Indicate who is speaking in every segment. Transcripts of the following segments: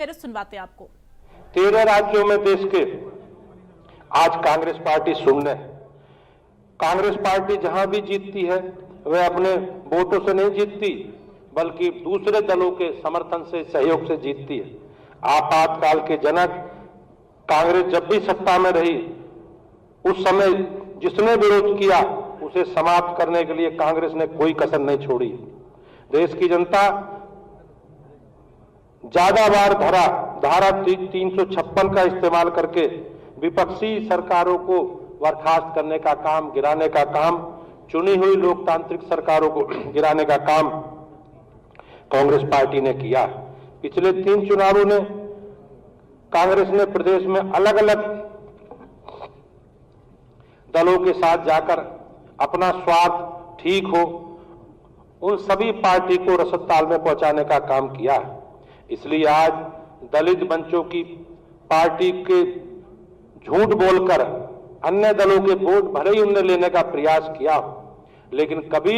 Speaker 1: फिर सुनवाते हैं आपको।
Speaker 2: 13 राज्यों में देश के आज कांग्रेस पार्टी शून्य है। कांग्रेस पार्टी जहां भी जीतती है वह अपने वोटों से नहीं जीतती, बल्कि दूसरे दलों के समर्थन से, सहयोग से जीतती है। आपातकाल के जनक कांग्रेस जब भी सत्ता में रही, उस समय जिसने विरोध किया उसे समाप्त करने के लिए कांग्रेस ने कोई कसर नहीं छोड़ी। देश की जनता ज्यादा बार धारा 356 का इस्तेमाल करके विपक्षी सरकारों को बर्खास्त करने का काम, गिराने का काम, चुनी हुई लोकतांत्रिक सरकारों को गिराने का काम कांग्रेस पार्टी ने किया। पिछले 3 चुनावों ने कांग्रेस ने प्रदेश में अलग अलग दलों के साथ जाकर अपना स्वार्थ ठीक हो उन सभी पार्टी को रसद में पहुंचाने का काम किया है। इसलिए आज दलित मंचों की पार्टी के झूठ बोलकर अन्य दलों के वोट भले ही उन्होंने लेने का प्रयास किया हो, लेकिन कभी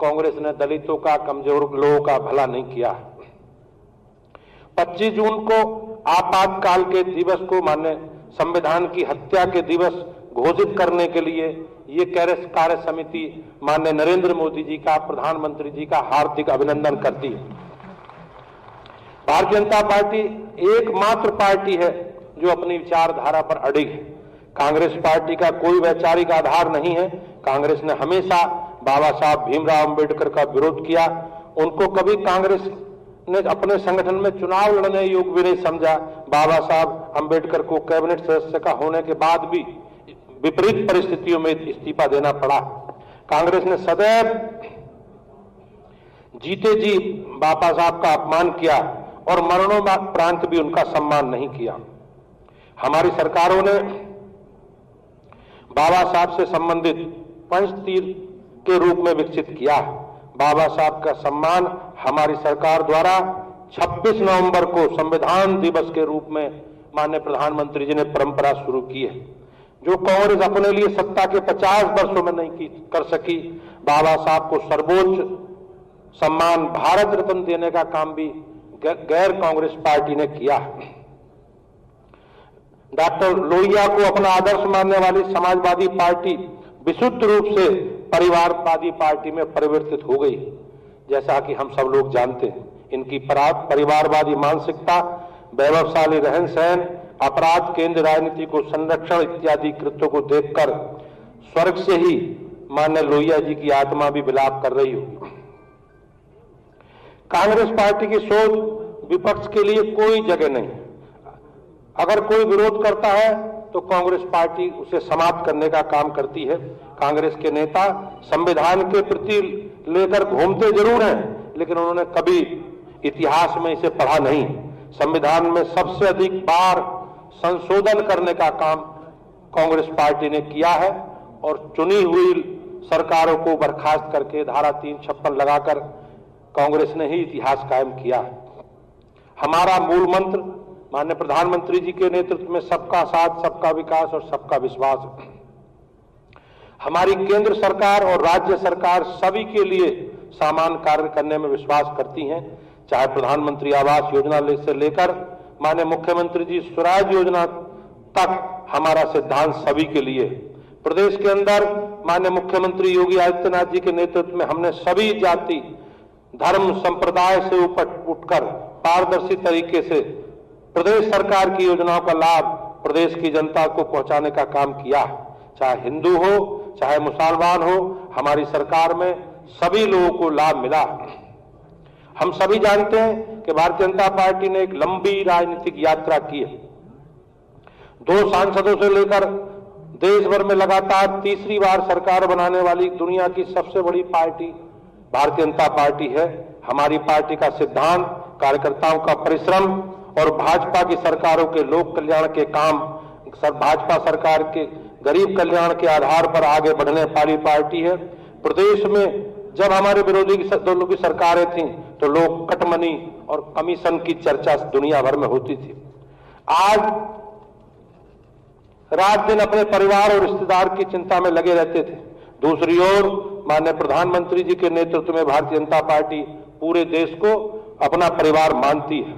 Speaker 2: कांग्रेस ने दलितों का, कमजोर लोगों का भला नहीं किया। 25 जून को आपातकाल के दिवस को माने संविधान की हत्या के दिवस घोषित करने के लिए ये कार्य समिति माननीय नरेंद्र मोदी जी का, प्रधानमंत्री जी का हार्दिक अभिनंदन करती है। भारतीय जनता पार्टी एकमात्र पार्टी है जो अपनी विचारधारा पर अडिग है। कांग्रेस पार्टी का कोई वैचारिक आधार नहीं है। कांग्रेस ने हमेशा बाबा साहब भीमराव अंबेडकर का विरोध किया। उनको कभी कांग्रेस ने अपने संगठन में चुनाव लड़ने योग्य भी नहीं समझा। बाबा साहब अंबेडकर को कैबिनेट सदस्य का होने के बाद भी विपरीत परिस्थितियों में इस्तीफा देना पड़ा। कांग्रेस ने सदैव जीते जी बाबा साहब का अपमान किया और मरणोपरांत भी उनका सम्मान नहीं किया। हमारी सरकारों ने बाबा साहब से संबंधित पंचतीर्थ के रूप में विकसित किया। बाबा साहब का सम्मान हमारी सरकार द्वारा 26 नवंबर को संविधान दिवस के रूप में माननीय प्रधानमंत्री जी ने परंपरा शुरू की है, जो कांग्रेस अपने लिए सत्ता के 50 वर्षों में नहीं कर सकी। बाबा साहब को सर्वोच्च सम्मान भारत रत्न देने का काम भी गैर कांग्रेस पार्टी ने किया। डॉक्टर लोहिया को अपना आदर्श मानने वाली समाजवादी पार्टी विशुद्ध रूप से परिवारवादी पार्टी में परिवर्तित हो गई। जैसा कि हम सब लोग जानते हैं, इनकी परिवारवादी मानसिकता, वैभवशाली रहन सहन, अपराध केंद्र राजनीति को संरक्षण इत्यादि कृत्यों को देखकर स्वर्ग से ही माननीय लोहिया जी की आत्मा भी विलाप कर रही हो। कांग्रेस पार्टी की सोच विपक्ष के लिए कोई जगह नहीं। अगर कोई विरोध करता है तो कांग्रेस पार्टी उसे समाप्त करने का काम करती है। कांग्रेस के नेता संविधान के प्रति लेकर घूमते जरूर हैं, लेकिन उन्होंने कभी इतिहास में इसे पढ़ा नहीं। संविधान में सबसे अधिक बार संशोधन करने का काम कांग्रेस पार्टी ने किया है और चुनी हुई सरकारों को बर्खास्त करके धारा 356 लगाकर कांग्रेस ने ही इतिहास कायम किया है। हमारा मूल मंत्र माननीय प्रधानमंत्री जी के नेतृत्व में सबका साथ, सबका विकास और सबका विश्वास है। हमारी केंद्र सरकार और राज्य सरकार सभी के लिए समान कार्य करने में विश्वास करती हैं। चाहे प्रधानमंत्री आवास योजना से लेकर माननीय मुख्यमंत्री जी स्वराज योजना तक हमारा सिद्धांत सभी के लिए। प्रदेश के अंदर माननीय मुख्यमंत्री योगी आदित्यनाथ जी के नेतृत्व में हमने सभी जाति, धर्म, संप्रदाय से उठकर पारदर्शी तरीके से प्रदेश सरकार की योजनाओं का लाभ प्रदेश की जनता को पहुंचाने का काम किया। चाहे हिंदू हो, चाहे मुसलमान हो, हमारी सरकार में सभी लोगों को लाभ मिला। हम सभी जानते हैं कि भारतीय जनता पार्टी ने एक लंबी राजनीतिक यात्रा की है। 2 सांसदों से लेकर देश भर में लगातार तीसरी बार सरकार बनाने वाली दुनिया की सबसे बड़ी पार्टी भारतीय जनता पार्टी है। हमारी पार्टी का सिद्धांत, कार्यकर्ताओं का परिश्रम और भाजपा की सरकारों के लोक कल्याण के काम, भाजपा सरकार के गरीब कल्याण के आधार पर आगे बढ़ने वाली पार्टी है। प्रदेश में जब हमारे विरोधी दलों की सरकारें थीं तो लोग कटमनी और कमीशन की चर्चा दुनिया भर में होती थी। आज रात दिन अपने परिवार और रिश्तेदार की चिंता में लगे रहते थे। दूसरी ओर माननीय प्रधानमंत्री जी के नेतृत्व में भारतीय जनता पार्टी पूरे देश को अपना परिवार मानती है।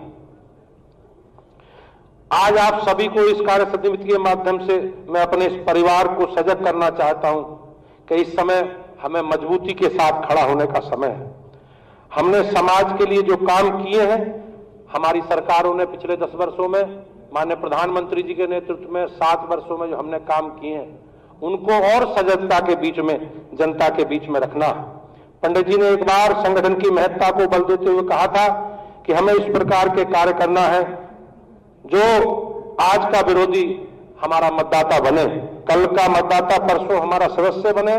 Speaker 2: आज आप सभी को इस कार्य समिति के माध्यम से मैं अपने इस परिवार को सजग करना चाहता हूं कि इस समय हमें मजबूती के साथ खड़ा होने का समय है। हमने समाज के लिए जो काम किए हैं, हमारी सरकारों ने पिछले 10 वर्षों में, माननीय प्रधानमंत्री जी के नेतृत्व में 7 वर्षों में जो हमने काम किए हैं, उनको और सजगता के बीच में, जनता के बीच में रखना। पंडित जी ने एक बार संगठन की महत्ता को बल देते हुए कहा था कि हमें इस प्रकार के कार्य करना है जो आज का विरोधी हमारा मतदाता बने, कल का मतदाता परसों हमारा सदस्य बने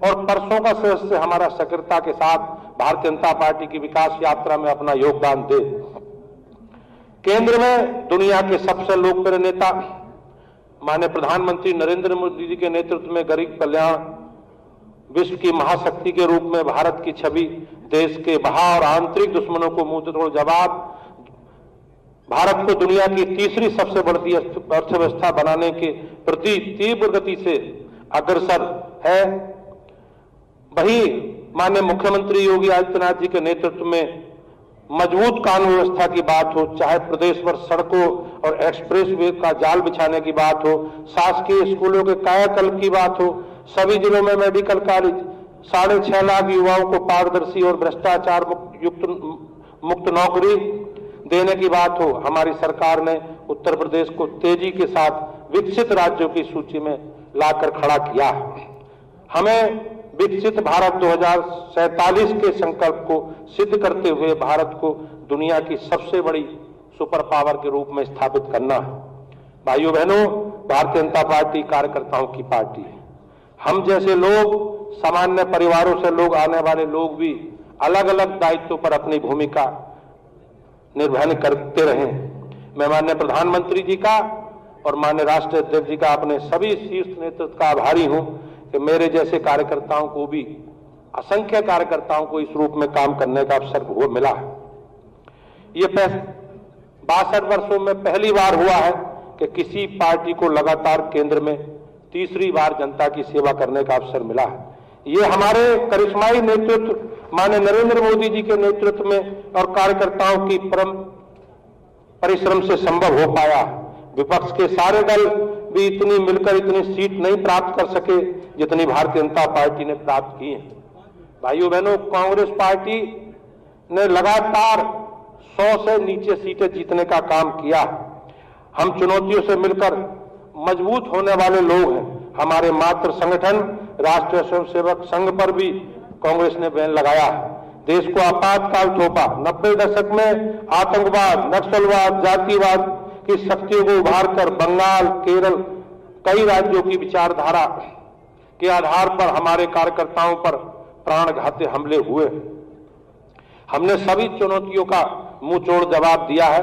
Speaker 2: और परसों का सदस्य हमारा सक्रियता के साथ भारतीय जनता पार्टी की विकास यात्रा में अपना योगदान दे। केंद्र में दुनिया के सबसे लोकप्रिय नेता माननीय प्रधानमंत्री नरेंद्र मोदी जी के नेतृत्व में गरीब कल्याण, विश्व की महाशक्ति के रूप में भारत की छवि, देश के बाहर और आंतरिक दुश्मनों को मुंह तोड़ जवाब, भारत को दुनिया की तीसरी सबसे बड़ी अर्थव्यवस्था बनाने के प्रति तीव्र गति से अग्रसर है। वही माननीय मुख्यमंत्री योगी आदित्यनाथ जी के नेतृत्व में मजबूत कानून व्यवस्था की बात हो, चाहे प्रदेश भर सड़कों और एक्सप्रेस वे का जाल बिछाने की बात हो, शासकीय स्कूलों के कायाकल्प की बात हो, सभी जिलों में मेडिकल कॉलेज, 6.5 लाख युवाओं को पारदर्शी और भ्रष्टाचार मुक्त नौकरी देने की बात हो, हमारी सरकार ने उत्तर प्रदेश को तेजी के साथ विकसित राज्यों की सूची में लाकर खड़ा किया। हमें विकसित भारत 2047 के संकल्प को सिद्ध करते हुए भारत को दुनिया की सबसे बड़ी सुपर पावर के रूप में स्थापित करना है। भाइयों बहनों, भारतीय जनता पार्टी कार्यकर्ताओं की पार्टी है। हम जैसे लोग, सामान्य परिवारों से लोग, आने वाले लोग भी अलग अलग दायित्वों पर अपनी भूमिका निर्वहन करते रहे। मैं माननीय प्रधानमंत्री जी का और माननीय राष्ट्रीय अध्यक्ष जी का, अपने सभी शीर्ष नेतृत्व का आभारी हूं कि मेरे जैसे कार्यकर्ताओं को भी, असंख्य कार्यकर्ताओं को इस रूप में काम करने का अवसर वो मिला है। ये 62 वर्षों में पहली बार हुआ है कि किसी पार्टी को लगातार केंद्र में तीसरी बार जनता की सेवा करने का अवसर मिला है। ये हमारे करिश्माई नेतृत्व माननीय नरेंद्र मोदी जी के नेतृत्व में और कार्यकर्ताओं की परम परिश्रम से संभव हो पाया। विपक्ष के सारे दल भी इतनी मिलकर इतनी सीट नहीं प्राप्त कर सके जितनी भारतीय जनता पार्टी ने प्राप्त की है। भाइयों बहनों, कांग्रेस पार्टी ने लगातार 100 से नीचे सीटें जीतने का काम किया। हम चुनौतियों से मिलकर मजबूत होने वाले लोग हैं। हमारे मातृ संगठन राष्ट्रीय स्वयंसेवक संघ पर भी कांग्रेस ने बैन लगाया। देश को आपातकाल थोपा। 90 दशक में आतंकवाद, नक्सलवाद, जातिवाद की शक्तियों को उभारकर बंगाल, केरल, कई राज्यों की विचारधारा के आधार पर हमारे कार्यकर्ताओं पर प्राणघाती हमले हुए। हमने सभी चुनौतियों का मुंहतोड़ जवाब दिया है।